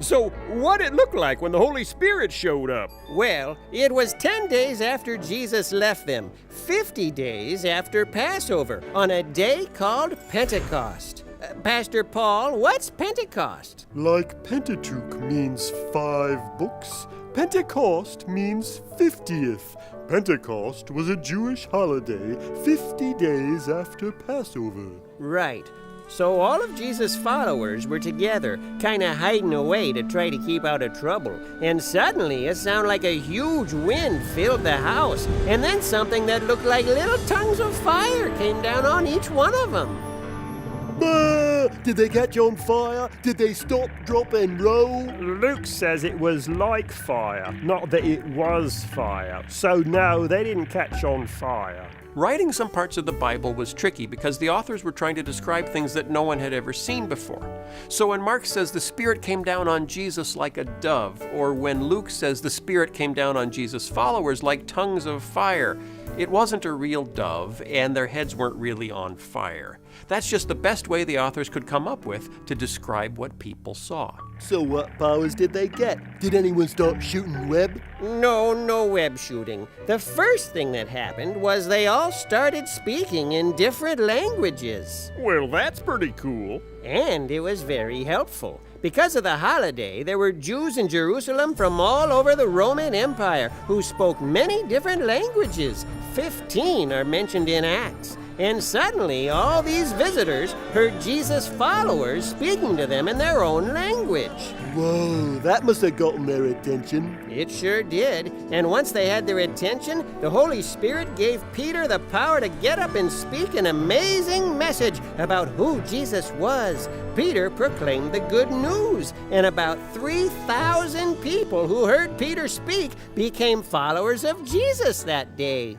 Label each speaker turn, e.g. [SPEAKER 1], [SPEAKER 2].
[SPEAKER 1] So, what it look like when the Holy Spirit showed up?
[SPEAKER 2] Well, it was 10 days after Jesus left them, 50 days after Passover, on a day called Pentecost. Pastor Paul, what's Pentecost?
[SPEAKER 3] Like Pentateuch means 5 books, Pentecost means 50th. Pentecost was a Jewish holiday 50 days after Passover.
[SPEAKER 2] Right. So all of Jesus' followers were together, kinda hiding away to try to keep out of trouble. And suddenly it sounded like a huge wind filled the house, and then something that looked like little tongues of fire came down on each one of them.
[SPEAKER 3] Did they catch on fire? Did they stop, drop, and roll?
[SPEAKER 1] Luke says it was like fire, not that it was fire. So no, they didn't catch on fire.
[SPEAKER 4] Writing some parts of the Bible was tricky because the authors were trying to describe things that no one had ever seen before. So when Mark says the Spirit came down on Jesus like a dove, or when Luke says the Spirit came down on Jesus' followers like tongues of fire, it wasn't a real dove, and their heads weren't really on fire. That's just the best way the authors could come up with to describe what people saw.
[SPEAKER 3] So what powers did they get? Did anyone start shooting web?
[SPEAKER 2] No web shooting. The first thing that happened was they all started speaking in different languages.
[SPEAKER 1] Well, that's pretty cool.
[SPEAKER 2] And it was very helpful. Because of the holiday, there were Jews in Jerusalem from all over the Roman Empire who spoke many different languages. 15 are mentioned in Acts. And suddenly, all these visitors heard Jesus' followers speaking to them in their own language.
[SPEAKER 3] Whoa, that must have gotten their attention.
[SPEAKER 2] It sure did. And once they had their attention, the Holy Spirit gave Peter the power to get up and speak an amazing message about who Jesus was. Peter proclaimed the good news, and about 3,000 people who heard Peter speak became followers of Jesus that day.